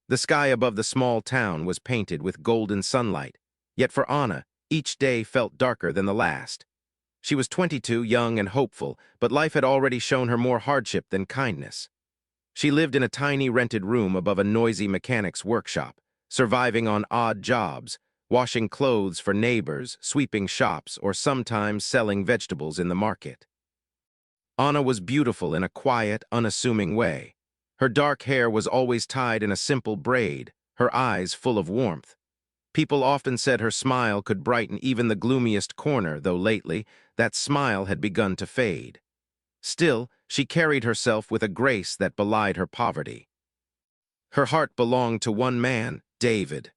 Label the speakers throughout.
Speaker 1: The sky above the small town was painted with golden sunlight, yet for Anna, each day felt darker than the last. She was 22, young and hopeful, but life had already shown her more hardship than kindness. She lived in a tiny rented room above a noisy mechanic's workshop, surviving on odd jobs, washing clothes for neighbors, sweeping shops, or sometimes selling vegetables in the market. Anna was beautiful in a quiet, unassuming way. Her dark hair was always tied in a simple braid, her eyes full of warmth. People often said her smile could brighten even the gloomiest corner, though lately, that smile had begun to fade. Still, she carried herself with a grace that belied her poverty. Her heart belonged to one man, David.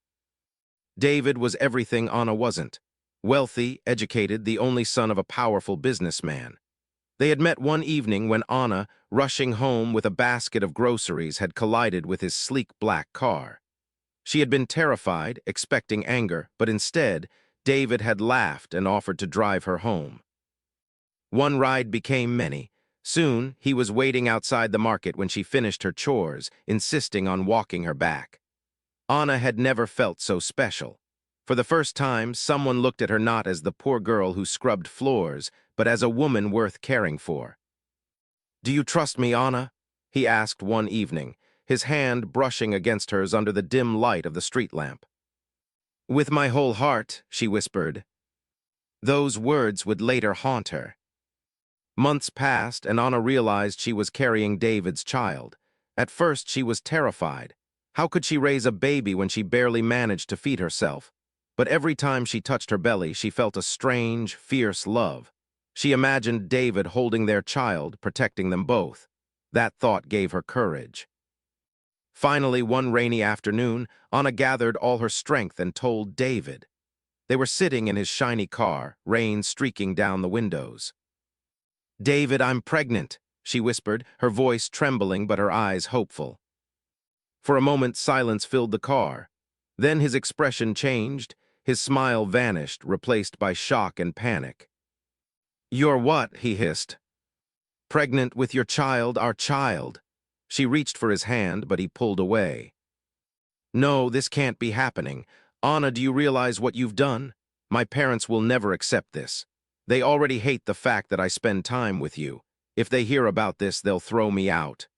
Speaker 1: David was everything Anna wasn't. Wealthy, educated, the only son of a powerful businessman. They had met one evening when Anna, rushing home with a basket of groceries, had collided with his sleek black car. She had been terrified, expecting anger, but instead, David had laughed and offered to drive her home. One ride became many. Soon, he was waiting outside the market when she finished her chores, insisting on walking her back. Anna had never felt so special. For the first time, someone looked at her not as the poor girl who scrubbed floors, but as a woman worth caring for. "Do you trust me, Anna?" he asked one evening, his hand brushing against hers under the dim light of the street lamp. "With my whole heart," she whispered. Those words would later haunt her. Months passed, and Anna realized she was carrying David's child. At first, she was terrified. How could she raise a baby when she barely managed to feed herself? But every time she touched her belly, she felt a strange, fierce love. She imagined David holding their child, protecting them both. That thought gave her courage. Finally, one rainy afternoon, Anna gathered all her strength and told David. They were sitting in his shiny car, rain streaking down the windows. "David, I'm pregnant," she whispered, her voice trembling but her eyes hopeful. For a moment, silence filled the car. Then his expression changed. His smile vanished, replaced by shock and panic. "You're what?" he hissed. "Pregnant with your child, our child." She reached for his hand, but he pulled away. "No, this can't be happening. Anna, do you realize what you've done? My parents will never accept this. They already hate the fact that I spend time with you. If they hear about this, they'll throw me out."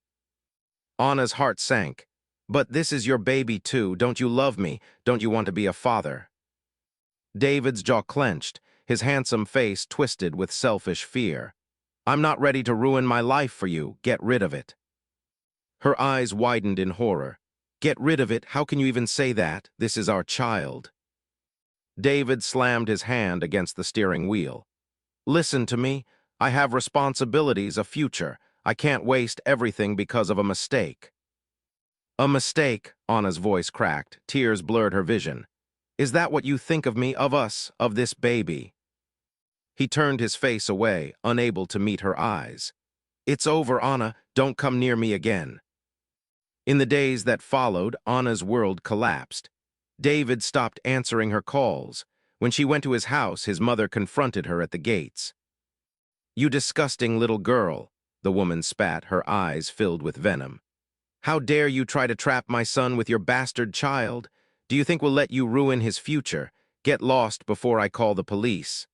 Speaker 1: Anna's heart sank. "But this is your baby too. Don't you love me? Don't you want to be a father?" David's jaw clenched, his handsome face twisted with selfish fear. "I'm not ready to ruin my life for you. Get rid of it." Her eyes widened in horror. "Get rid of it? How can you even say that? This is our child." David slammed his hand against the steering wheel. "Listen to me. I have responsibilities, a future. I can't waste everything because of a mistake." "A mistake?" Anna's voice cracked. Tears blurred her vision. "Is that what you think of me, of us, of this baby?" He turned his face away, unable to meet her eyes. "It's over, Anna. Don't come near me again." In the days that followed, Anna's world collapsed. David stopped answering her calls. When she went to his house, his mother confronted her at the gates. "You disgusting little girl," the woman spat, her eyes filled with venom. "How dare you try to trap my son with your bastard child? Do you think we'll let you ruin his future? Get lost before I call the police."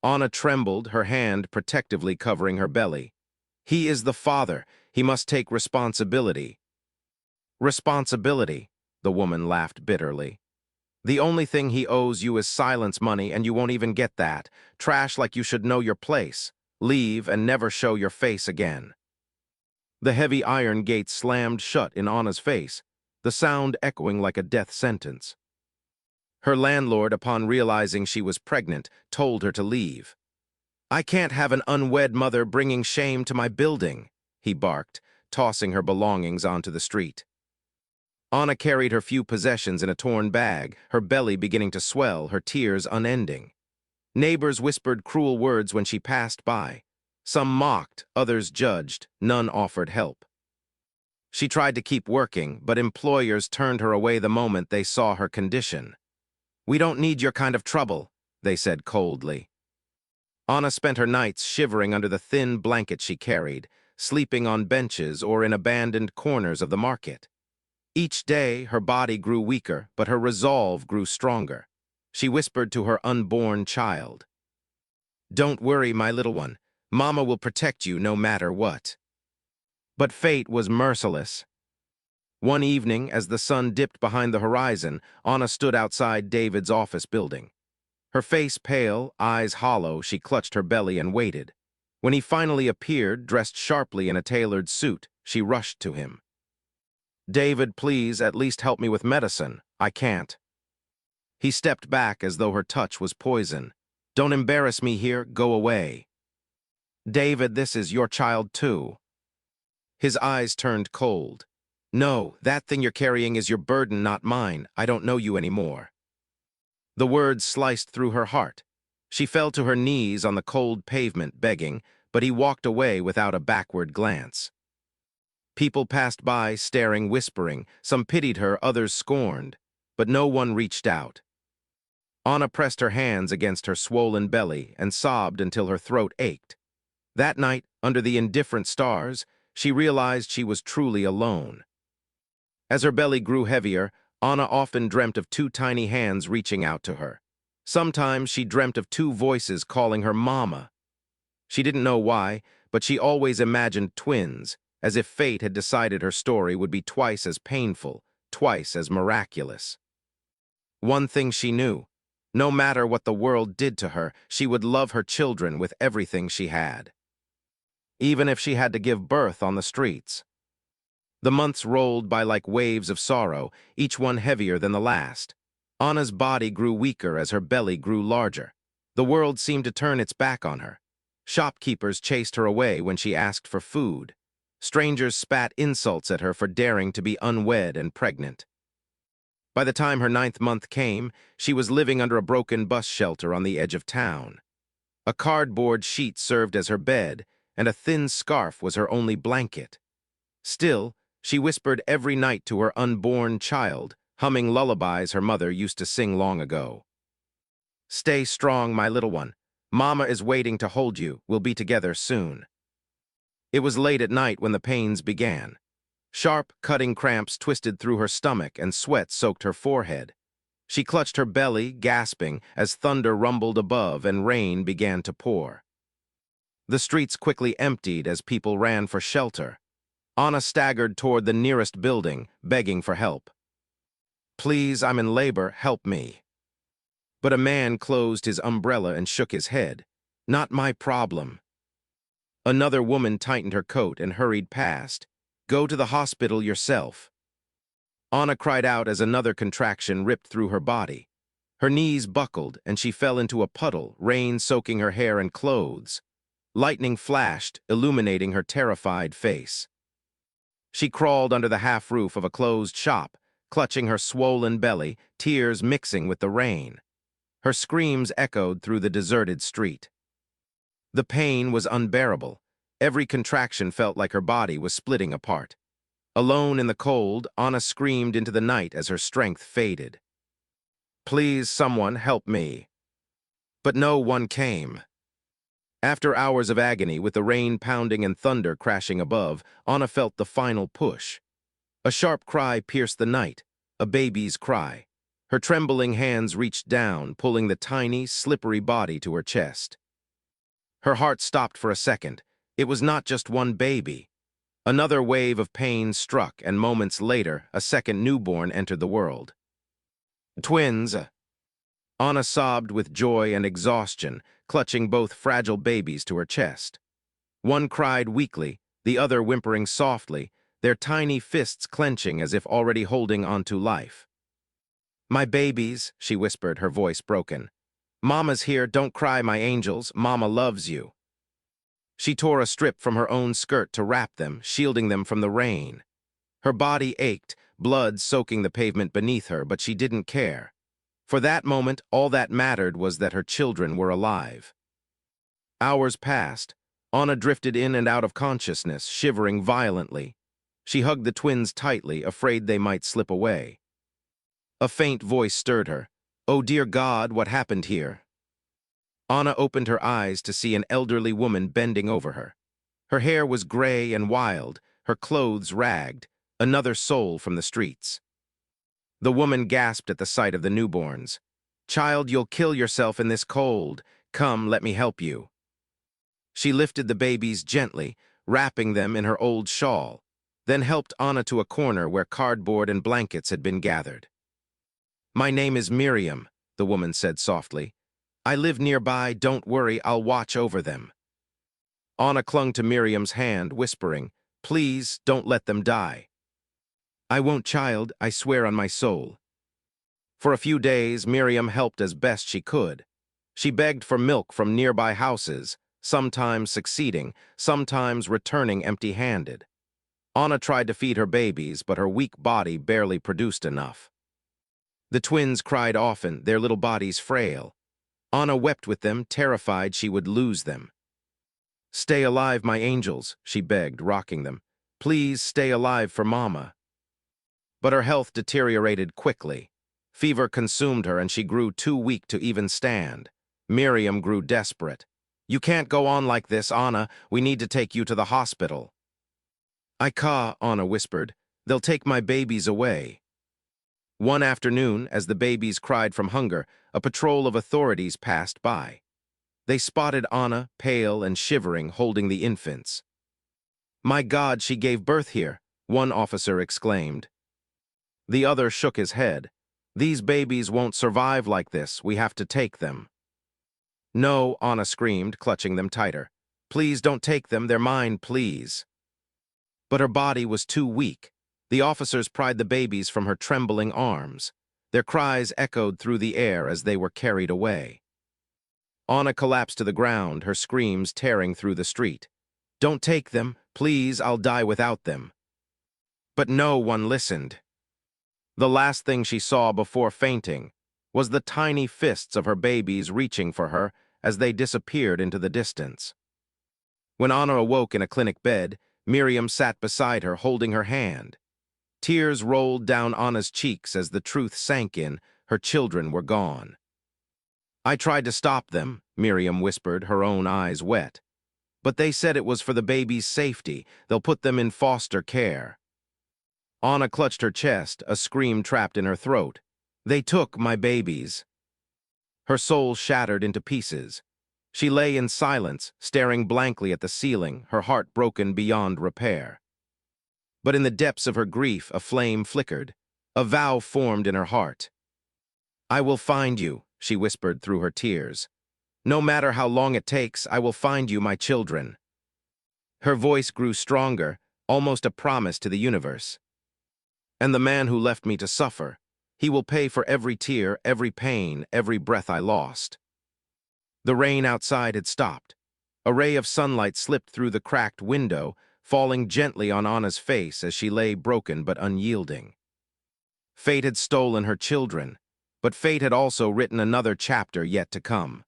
Speaker 1: Anna trembled, her hand protectively covering her belly. "He is the father. He must take responsibility." "Responsibility?" The woman laughed bitterly. "The only thing he owes you is silence money, and you won't even get that. Trash like you should know your place. Leave and never show your face again." The heavy iron gate slammed shut in Anna's face, the sound echoing like a death sentence. Her landlord, upon realizing she was pregnant, told her to leave. "I can't have an unwed mother bringing shame to my building," he barked, tossing her belongings onto the street. Anna carried her few possessions in a torn bag, her belly beginning to swell, her tears unending. Neighbors whispered cruel words when she passed by. Some mocked, others judged, none offered help. She tried to keep working, but employers turned her away the moment they saw her condition. "We don't need your kind of trouble," they said coldly. Anna spent her nights shivering under the thin blanket she carried, sleeping on benches or in abandoned corners of the market. Each day, her body grew weaker, but her resolve grew stronger. She whispered to her unborn child, "Don't worry, my little one. Mama will protect you no matter what." But fate was merciless. One evening, as the sun dipped behind the horizon, Anna stood outside David's office building. Her face pale, eyes hollow, she clutched her belly and waited. When he finally appeared, dressed sharply in a tailored suit, she rushed to him. "David, please, at least help me with medicine. I can't." He stepped back as though her touch was poison. "Don't embarrass me here, go away." "David, this is your child too." His eyes turned cold. "No, that thing you're carrying is your burden, not mine. I don't know you anymore." The words sliced through her heart. She fell to her knees on the cold pavement, begging, but he walked away without a backward glance. People passed by, staring, whispering. Some pitied her, others scorned. But no one reached out. Anna pressed her hands against her swollen belly and sobbed until her throat ached. That night, under the indifferent stars, she realized she was truly alone. As her belly grew heavier, Anna often dreamt of two tiny hands reaching out to her. Sometimes she dreamt of two voices calling her Mama. She didn't know why, but she always imagined twins, as if fate had decided her story would be twice as painful, twice as miraculous. One thing she knew: no matter what the world did to her, she would love her children with everything she had. Even if she had to give birth on the streets. The months rolled by like waves of sorrow, each one heavier than the last. Anna's body grew weaker as her belly grew larger. The world seemed to turn its back on her. Shopkeepers chased her away when she asked for food. Strangers spat insults at her for daring to be unwed and pregnant. By the time her 9th month came, she was living under a broken bus shelter on the edge of town. A cardboard sheet served as her bed, and a thin scarf was her only blanket. Still, she whispered every night to her unborn child, humming lullabies her mother used to sing long ago. "Stay strong, my little one. Mama is waiting to hold you. We'll be together soon." It was late at night when the pains began. Sharp, cutting cramps twisted through her stomach and sweat soaked her forehead. She clutched her belly, gasping, as thunder rumbled above and rain began to pour. The streets quickly emptied as people ran for shelter. Anna staggered toward the nearest building, begging for help. "Please, I'm in labor, help me." But a man closed his umbrella and shook his head. "Not my problem." Another woman tightened her coat and hurried past. "Go to the hospital yourself." Anna cried out as another contraction ripped through her body. Her knees buckled and she fell into a puddle, rain soaking her hair and clothes. Lightning flashed, illuminating her terrified face. She crawled under the half-roof of a closed shop, clutching her swollen belly, tears mixing with the rain. Her screams echoed through the deserted street. The pain was unbearable. Every contraction felt like her body was splitting apart. Alone in the cold, Anna screamed into the night as her strength faded. "Please, someone, help me." But no one came. After hours of agony, with the rain pounding and thunder crashing above, Anna felt the final push. A sharp cry pierced the night, a baby's cry. Her trembling hands reached down, pulling the tiny, slippery body to her chest. Her heart stopped for a second. It was not just one baby. Another wave of pain struck, and moments later, a second newborn entered the world. "Twins!" Anna sobbed with joy and exhaustion, clutching both fragile babies to her chest. One cried weakly, the other whimpering softly, their tiny fists clenching as if already holding onto life. "My babies," she whispered, her voice broken. "Mama's here, don't cry, my angels, Mama loves you." She tore a strip from her own skirt to wrap them, shielding them from the rain. Her body ached, blood soaking the pavement beneath her, but she didn't care. For that moment, all that mattered was that her children were alive. Hours passed. Anna drifted in and out of consciousness, shivering violently. She hugged the twins tightly, afraid they might slip away. A faint voice stirred her. "Oh, dear God, what happened here?" Anna opened her eyes to see an elderly woman bending over her. Her hair was gray and wild, her clothes ragged. another soul from the streets. The woman gasped at the sight of the newborns. "Child, you'll kill yourself in this cold. Come, let me help you." She lifted the babies gently, wrapping them in her old shawl, then helped Anna to a corner where cardboard and blankets had been gathered. "My name is Miriam," the woman said softly. "I live nearby, don't worry, I'll watch over them." Anna clung to Miriam's hand, whispering, "Please, don't let them die." "I won't, child, I swear on my soul." For a few days, Miriam helped as best she could. She begged for milk from nearby houses, sometimes succeeding, sometimes returning empty-handed. Anna tried to feed her babies, but her weak body barely produced enough. The twins cried often, their little bodies frail. Anna wept with them, terrified she would lose them. "Stay alive, my angels," she begged, rocking them. "Please stay alive for Mama." But her health deteriorated quickly. Fever consumed her and she grew too weak to even stand. Miriam grew desperate. "You can't go on like this, Anna. We need to take you to the hospital." Anna whispered. "They'll take my babies away." One afternoon, as the babies cried from hunger, a patrol of authorities passed by. They spotted Anna, pale and shivering, holding the infants. "My God, she gave birth here," one officer exclaimed. The other shook his head. "These babies won't survive like this. We have to take them." "No," Anna screamed, clutching them tighter. "Please don't take them. They're mine, please." But her body was too weak. The officers pried the babies from her trembling arms. Their cries echoed through the air as they were carried away. Anna collapsed to the ground, her screams tearing through the street. "Don't take them. Please, I'll die without them." But no one listened. The last thing she saw before fainting was the tiny fists of her babies reaching for her as they disappeared into the distance. When Anna awoke in a clinic bed, Miriam sat beside her, holding her hand. Tears rolled down Anna's cheeks as the truth sank in. Her children were gone. "I tried to stop them," Miriam whispered, her own eyes wet. "But they said it was for the baby's safety. They'll put them in foster care." Anna clutched her chest, a scream trapped in her throat. "They took my babies." Her soul shattered into pieces. She lay in silence, staring blankly at the ceiling, her heart broken beyond repair. But in the depths of her grief, a flame flickered. A vow formed in her heart. "I will find you," she whispered through her tears. "No matter how long it takes, I will find you, my children." Her voice grew stronger, almost a promise to the universe. "And the man who left me to suffer, he will pay for every tear, every pain, every breath I lost." The rain outside had stopped. A ray of sunlight slipped through the cracked window, falling gently on Anna's face as she lay broken but unyielding. Fate had stolen her children, but fate had also written another chapter yet to come.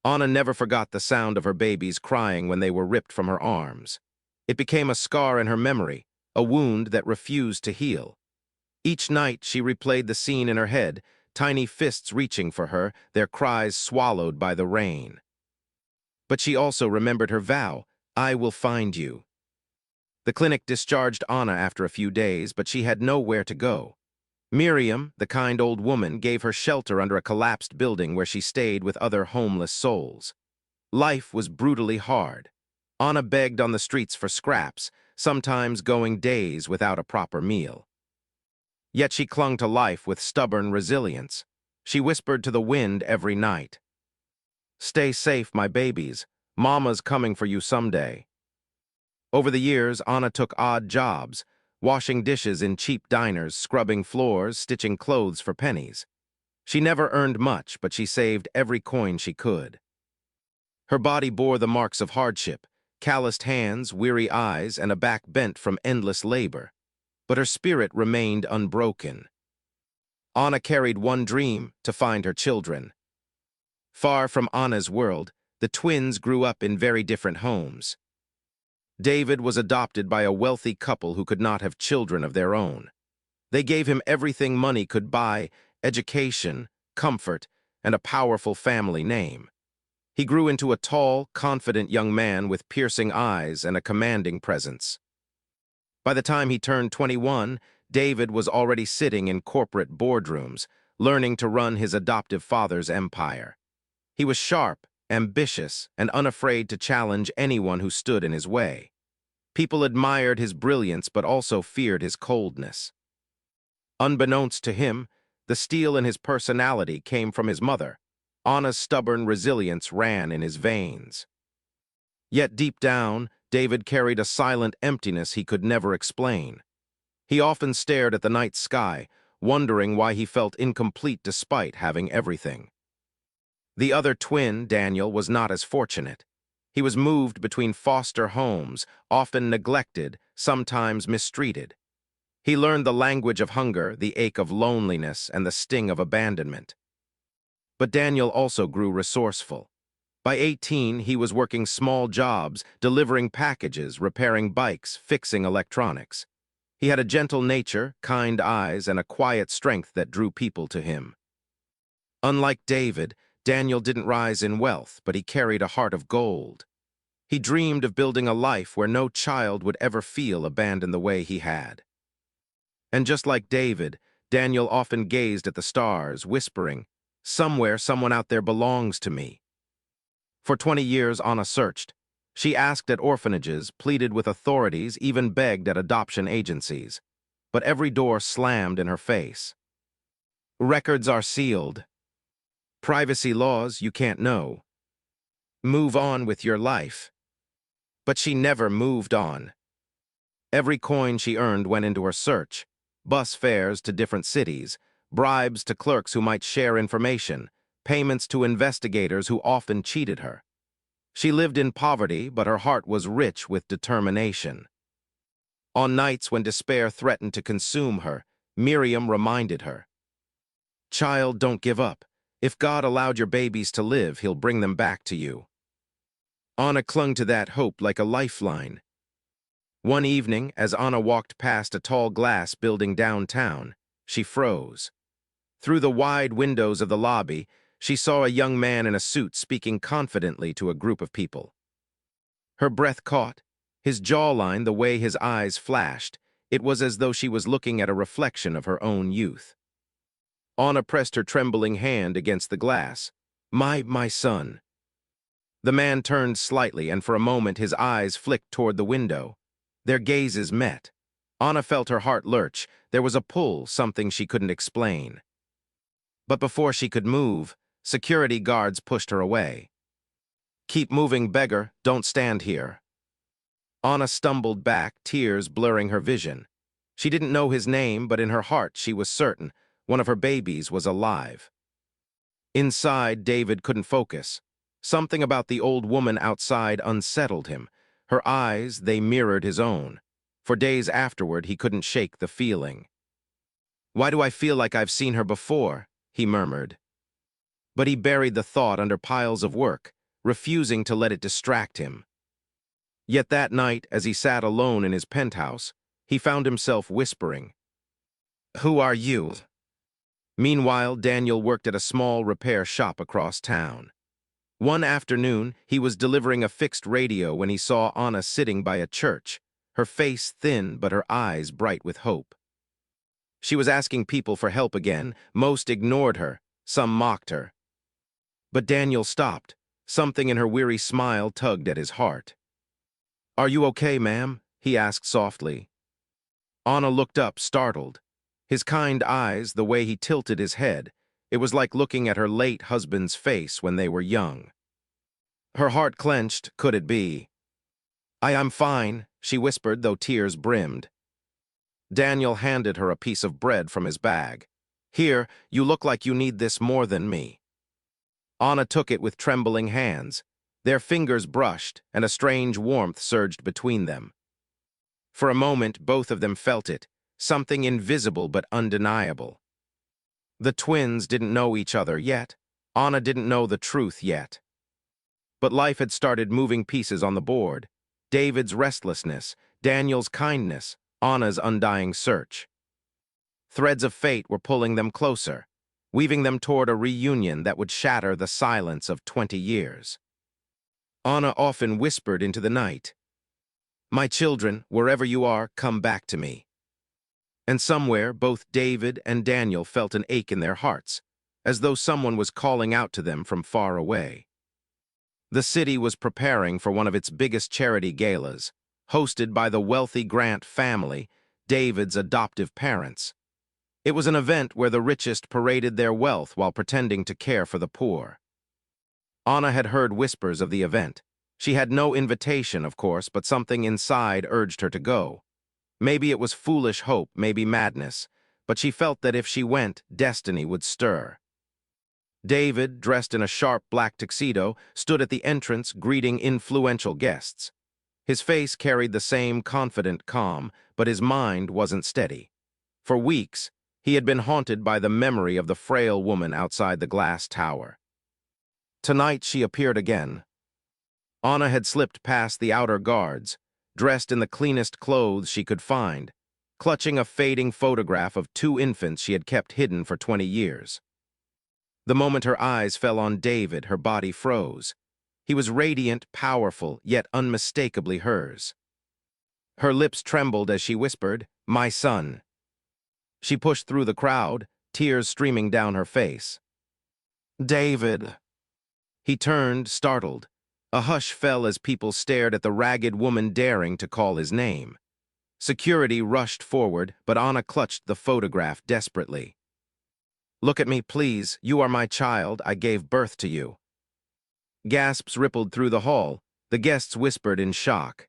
Speaker 1: Anna never forgot the sound of her babies crying when they were ripped from her arms. It became a scar in her memory, a wound that refused to heal. Each night she replayed the scene in her head, tiny fists reaching for her, their cries swallowed by the rain. But she also remembered her vow, "I will find you." The clinic discharged Anna after a few days, but she had nowhere to go. Miriam, the kind old woman, gave her shelter under a collapsed building where she stayed with other homeless souls. Life was brutally hard. Anna begged on the streets for scraps, sometimes going days without a proper meal. Yet she clung to life with stubborn resilience. She whispered to the wind every night, "Stay safe, my babies. Mama's coming for you someday." Over the years, Anna took odd jobs, washing dishes in cheap diners, scrubbing floors, stitching clothes for pennies. She never earned much, but she saved every coin she could. Her body bore the marks of hardship, calloused hands, weary eyes, and a back bent from endless labor. But her spirit remained unbroken. Anna carried one dream: to find her children. Far from Anna's world, the twins grew up in very different homes. David was adopted by a wealthy couple who could not have children of their own. They gave him everything money could buy: education, comfort, and a powerful family name. He grew into a tall, confident young man with piercing eyes and a commanding presence. By the time he turned 21, David was already sitting in corporate boardrooms, learning to run his adoptive father's empire. He was sharp, ambitious, and unafraid to challenge anyone who stood in his way. People admired his brilliance but also feared his coldness. Unbeknownst to him, the steel in his personality came from his mother. Anna's stubborn resilience ran in his veins. Yet deep down, David carried a silent emptiness he could never explain. He often stared at the night sky, wondering why he felt incomplete despite having everything. The other twin, Daniel, was not as fortunate. He was moved between foster homes, often neglected, sometimes mistreated. He learned the language of hunger, the ache of loneliness, and the sting of abandonment. But Daniel also grew resourceful. By 18, he was working small jobs, delivering packages, repairing bikes, fixing electronics. He had a gentle nature, kind eyes, and a quiet strength that drew people to him. Unlike David, Daniel didn't rise in wealth, but he carried a heart of gold. He dreamed of building a life where no child would ever feel abandoned the way he had. And just like David, Daniel often gazed at the stars, whispering, "Somewhere, someone out there belongs to me." For 20 years, Anna searched. She asked at orphanages, pleaded with authorities, even begged at adoption agencies. But every door slammed in her face. Records are sealed. Privacy laws you can't know. Move on with your life. But she never moved on. Every coin she earned went into her search. Bus fares to different cities, bribes to clerks who might share information, payments to investigators who often cheated her. She lived in poverty, but her heart was rich with determination. On nights when despair threatened to consume her, Miriam reminded her, "Child, don't give up. If God allowed your babies to live, he'll bring them back to you." Anna clung to that hope like a lifeline. One evening, as Anna walked past a tall glass building downtown, she froze. Through the wide windows of the lobby, she saw a young man in a suit speaking confidently to a group of people. Her breath caught, his jawline, the way his eyes flashed. It was as though she was looking at a reflection of her own youth. Anna pressed her trembling hand against the glass. My son." The man turned slightly, and for a moment his eyes flicked toward the window. Their gazes met. Anna felt her heart lurch. There was a pull, something she couldn't explain. But before she could move, security guards pushed her away. "Keep moving, beggar. Don't stand here." Anna stumbled back, tears blurring her vision. She didn't know his name, but in her heart she was certain one of her babies was alive. Inside, David couldn't focus. Something about the old woman outside unsettled him. Her eyes, they mirrored his own. For days afterward, he couldn't shake the feeling. "Why do I feel like I've seen her before?" he murmured. But he buried the thought under piles of work, refusing to let it distract him. Yet that night, as he sat alone in his penthouse, he found himself whispering, "Who are you?" Meanwhile, Daniel worked at a small repair shop across town. One afternoon, he was delivering a fixed radio when he saw Anna sitting by a church, her face thin but her eyes bright with hope. She was asking people for help again. Most ignored her, some mocked her. But Daniel stopped. Something in her weary smile tugged at his heart. "Are you okay, ma'am?" he asked softly. Anna looked up, startled. His kind eyes, the way he tilted his head, it was like looking at her late husband's face when they were young. Her heart clenched. Could it be? I'm fine," she whispered, though tears brimmed. Daniel handed her a piece of bread from his bag. "Here, you look like you need this more than me." Anna took it with trembling hands. Their fingers brushed, and a strange warmth surged between them. For a moment, both of them felt it, something invisible but undeniable. The twins didn't know each other yet. Anna didn't know the truth yet. But life had started moving pieces on the board. David's restlessness, Daniel's kindness, Anna's undying search. Threads of fate were pulling them closer, weaving them toward a reunion that would shatter the silence of 20 years. Anna often whispered into the night, My children, wherever you are, come back to me." And somewhere, both David and Daniel felt an ache in their hearts, as though someone was calling out to them from far away. The city was preparing for one of its biggest charity galas, hosted by the wealthy Grant family, David's adoptive parents. It was an event where the richest paraded their wealth while pretending to care for the poor. Anna had heard whispers of the event. She had no invitation, of course, but something inside urged her to go. Maybe it was foolish hope, maybe madness, but she felt that if she went, destiny would stir. David, dressed in a sharp black tuxedo, stood at the entrance greeting influential guests. His face carried the same confident calm, but his mind wasn't steady. For weeks, he had been haunted by the memory of the frail woman outside the glass tower. Tonight she appeared again. Anna had slipped past the outer guards, dressed in the cleanest clothes she could find, clutching a fading photograph of 2 infants she had kept hidden for 20 years. The moment her eyes fell on David, her body froze. He was radiant, powerful, yet unmistakably hers. Her lips trembled as she whispered, "My son." She pushed through the crowd, tears streaming down her face. "David." He turned, startled. A hush fell as people stared at the ragged woman daring to call his name. Security rushed forward, but Anna clutched the photograph desperately. "Look at me, please. You are my child. I gave birth to you." Gasps rippled through the hall. The guests whispered in shock.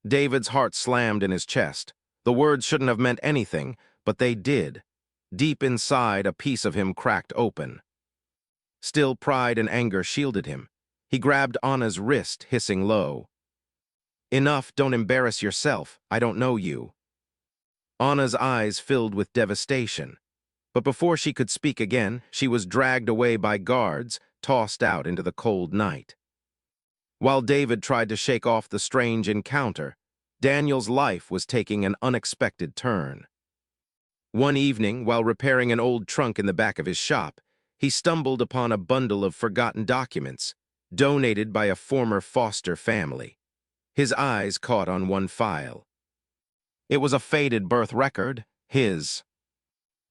Speaker 1: David's heart slammed in his chest. The words shouldn't have meant anything, but they did. Deep inside, a piece of him cracked open. Still, pride and anger shielded him. He grabbed Anna's wrist, hissing low. "Enough, don't embarrass yourself. I don't know you." Anna's eyes filled with devastation. But before she could speak again, she was dragged away by guards, tossed out into the cold night. While David tried to shake off the strange encounter, Daniel's life was taking an unexpected turn. One evening, while repairing an old trunk in the back of his shop, he stumbled upon a bundle of forgotten documents, donated by a former foster family. His eyes caught on one file. It was a faded birth record, his.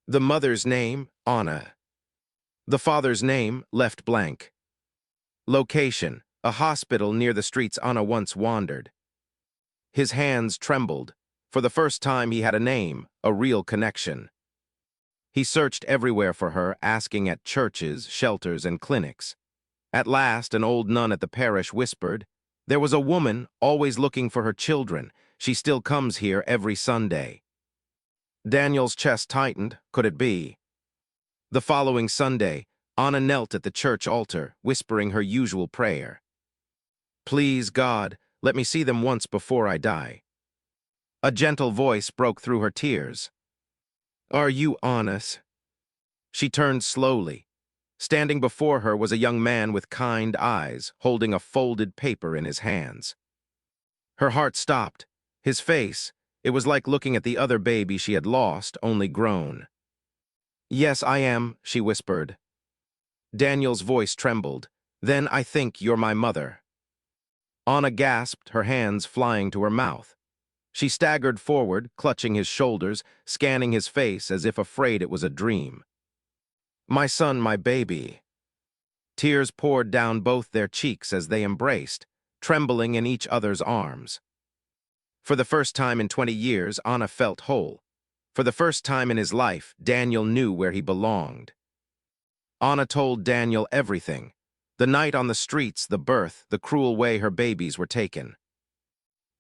Speaker 1: The mother's name, Anna. The father's name, left blank. Location, a hospital near the streets Anna once wandered. His hands trembled. For the first time he had a name, a real connection. He searched everywhere for her, asking at churches, shelters, and clinics. At last, an old nun at the parish whispered, "There was a woman always looking for her children. She still comes here every Sunday." Daniel's chest tightened. Could it be? The following Sunday, Anna knelt at the church altar, whispering her usual prayer. "Please, God, let me see them once before I die." A gentle voice broke through her tears. "Are you honest?" She turned slowly. Standing before her was a young man with kind eyes, holding a folded paper in his hands. Her heart stopped. His face, it was like looking at the other baby she had lost, only grown. "Yes, I am," she whispered. Daniel's voice trembled. "Then I think you're my mother." Anna gasped, her hands flying to her mouth. She staggered forward, clutching his shoulders, scanning his face as if afraid it was a dream. "My son, my baby." Tears poured down both their cheeks as they embraced, trembling in each other's arms. For the first time in 20 years, Anna felt whole. For the first time in his life, Daniel knew where he belonged. Anna told Daniel everything. The night on the streets, the birth, the cruel way her babies were taken.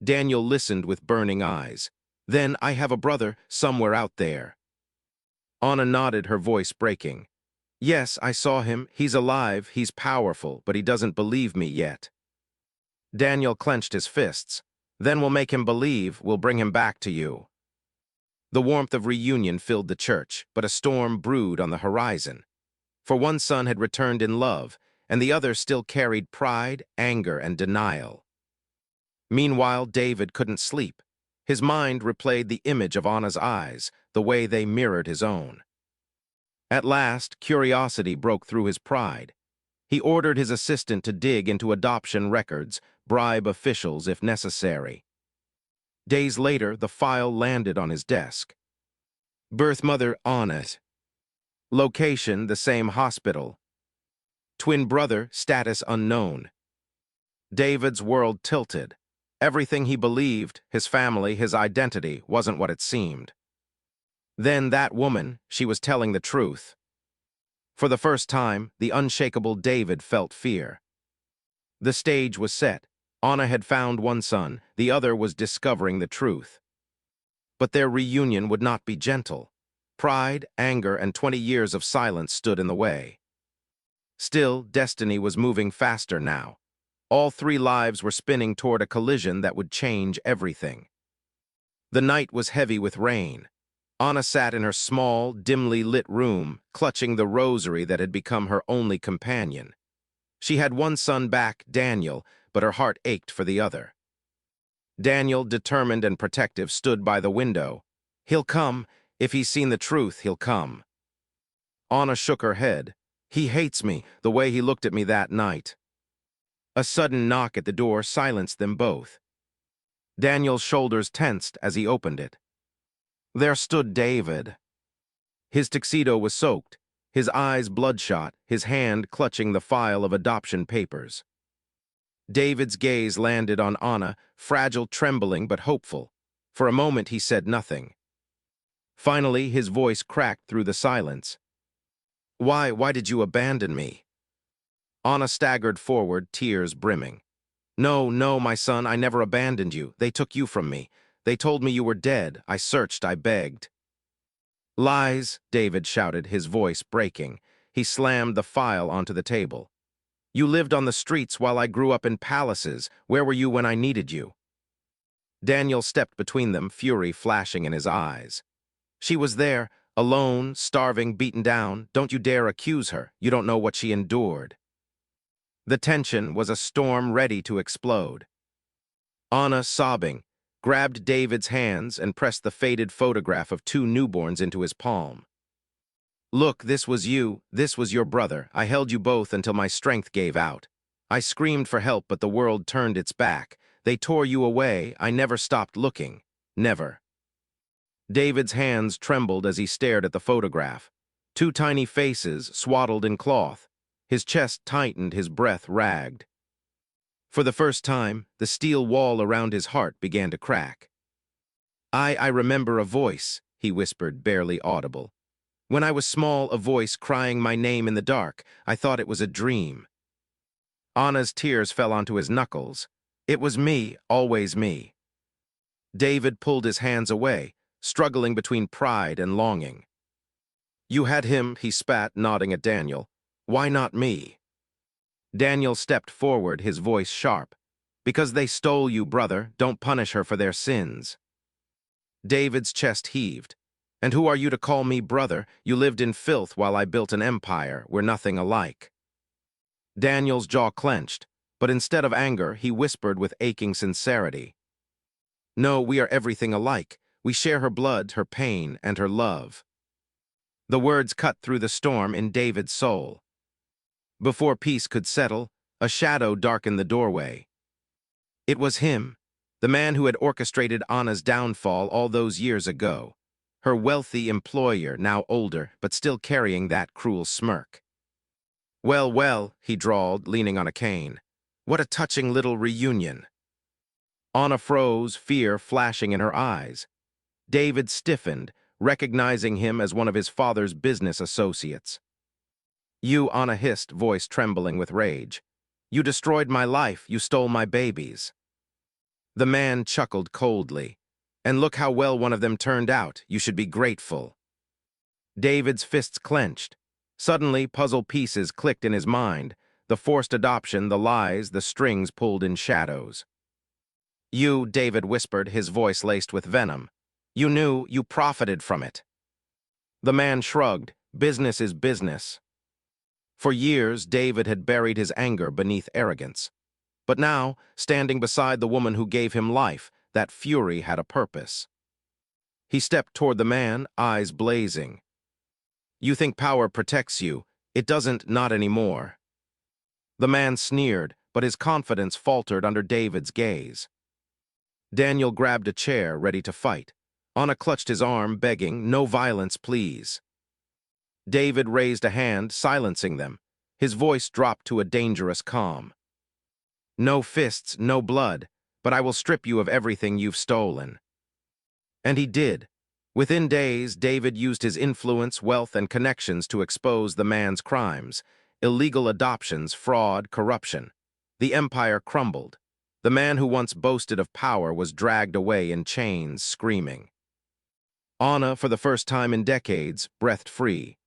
Speaker 1: Daniel listened with burning eyes. "Then I have a brother somewhere out there." Anna nodded, her voice breaking. "Yes, I saw him. He's alive, he's powerful, but he doesn't believe me yet." Daniel clenched his fists. "Then we'll make him believe, we'll bring him back to you." The warmth of reunion filled the church, but a storm brewed on the horizon. For one son had returned in love, and the other still carried pride, anger, and denial. Meanwhile, David couldn't sleep. His mind replayed the image of Anna's eyes, the way they mirrored his own. At last, curiosity broke through his pride. He ordered his assistant to dig into adoption records, bribe officials if necessary. Days later, the file landed on his desk. Birth mother Anna. Location, the same hospital. Twin brother, status unknown. David's world tilted. Everything he believed, his family, his identity, wasn't what it seemed. Then that woman, she was telling the truth. For the first time, the unshakable David felt fear. The stage was set. Anna had found one son, the other was discovering the truth. But their reunion would not be gentle. Pride, anger, and 20 years of silence stood in the way. Still, destiny was moving faster now. All three lives were spinning toward a collision that would change everything. The night was heavy with rain. Anna sat in her small, dimly lit room, clutching the rosary that had become her only companion. She had one son back, Daniel, but her heart ached for the other. Daniel, determined and protective, stood by the window. "He'll come. If he's seen the truth, he'll come." Anna shook her head. "He hates me, the way he looked at me that night." A sudden knock at the door silenced them both. Daniel's shoulders tensed as he opened it. There stood David. His tuxedo was soaked, his eyes bloodshot, his hand clutching the file of adoption papers. David's gaze landed on Anna, fragile, trembling, but hopeful. For a moment he said nothing. Finally, his voice cracked through the silence. Why did you abandon me?" Anna staggered forward, tears brimming. No, my son, I never abandoned you. They took you from me. They told me you were dead. I searched, I begged." "Lies," David shouted, his voice breaking. He slammed the file onto the table. "You lived on the streets while I grew up in palaces. Where were you when I needed you?" Daniel stepped between them, fury flashing in his eyes. "She was there, alone, starving, beaten down. Don't you dare accuse her. You don't know what she endured." The tension was a storm ready to explode. Anna, sobbing, grabbed David's hands and pressed the faded photograph of two newborns into his palm. "Look, this was you, this was your brother. I held you both until my strength gave out. I screamed for help, but the world turned its back. They tore you away. I never stopped looking. Never." David's hands trembled as he stared at the photograph. Two tiny faces, swaddled in cloth. His chest tightened, his breath ragged. For the first time, the steel wall around his heart began to crack. I remember a voice," he whispered, barely audible. "When I was small, a voice crying my name in the dark. I thought it was a dream." Anna's tears fell onto his knuckles. "It was me, always me." David pulled his hands away, struggling between pride and longing. "You had him," he spat, nodding at Daniel. "Why not me?" Daniel stepped forward, his voice sharp. "Because they stole you, brother. Don't punish her for their sins." David's chest heaved. "And who are you to call me brother? You lived in filth while I built an empire. We're nothing alike." Daniel's jaw clenched, but instead of anger, he whispered with aching sincerity. "No, we are everything alike. We share her blood, her pain, and her love." The words cut through the storm in David's soul. Before peace could settle, a shadow darkened the doorway. It was him, the man who had orchestrated Anna's downfall all those years ago. Her wealthy employer, now older, but still carrying that cruel smirk. Well, he drawled, leaning on a cane. "What a touching little reunion." Anna froze, fear flashing in her eyes. David stiffened, recognizing him as one of his father's business associates. "You," Anna hissed, voice trembling with rage. "You destroyed my life, you stole my babies." The man chuckled coldly. "And look how well one of them turned out. You should be grateful." David's fists clenched. Suddenly, puzzle pieces clicked in his mind. The forced adoption, the lies, the strings pulled in shadows. "You," David whispered, his voice laced with venom. "You knew, you profited from it." The man shrugged. Business is business. For years, David had buried his anger beneath arrogance. But now, standing beside the woman who gave him life, that fury had a purpose. He stepped toward the man, eyes blazing. "You think power protects you. It doesn't, not anymore." The man sneered, but his confidence faltered under David's gaze. Daniel grabbed a chair, ready to fight. Anna clutched his arm, begging, "No violence, please." David raised a hand, silencing them. His voice dropped to a dangerous calm. "No fists, no blood, but I will strip you of everything you've stolen." And he did. Within days, David used his influence, wealth, and connections to expose the man's crimes: illegal adoptions, fraud, corruption. The empire crumbled. The man who once boasted of power was dragged away in chains, screaming. Anna, for the first time in decades, breathed free.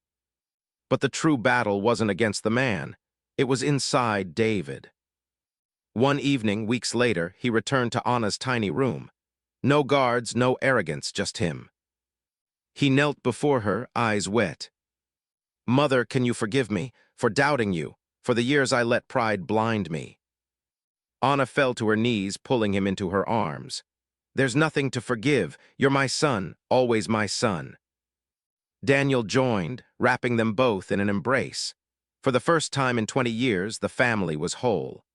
Speaker 1: But the true battle wasn't against the man. It was inside David. One evening, weeks later, he returned to Anna's tiny room. No guards, no arrogance, just him. He knelt before her, eyes wet. "Mother, can you forgive me for doubting you, for the years I let pride blind me?" Anna fell to her knees, pulling him into her arms. "There's nothing to forgive. You're my son, always my son." Daniel joined, wrapping them both in an embrace. For the first time in 20 years, the family was whole.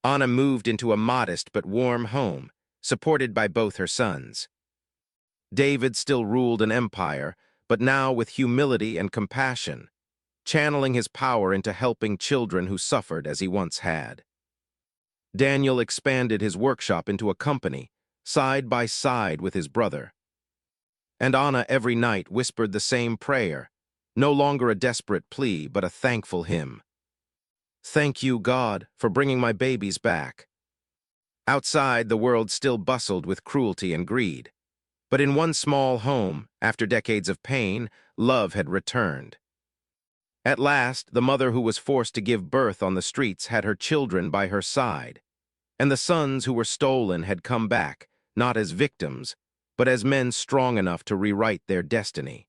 Speaker 1: Anna moved into a modest but warm home, supported by both her sons. David still ruled an empire, but now with humility and compassion, channeling his power into helping children who suffered as he once had. Daniel expanded his workshop into a company, side by side with his brother. And Anna every night whispered the same prayer, no longer a desperate plea, but a thankful hymn. "Thank you, God, for bringing my babies back." Outside, the world still bustled with cruelty and greed. But in one small home, after decades of pain, love had returned. At last, the mother who was forced to give birth on the streets had her children by her side. And the sons who were stolen had come back, not as victims, but as men strong enough to rewrite their destiny.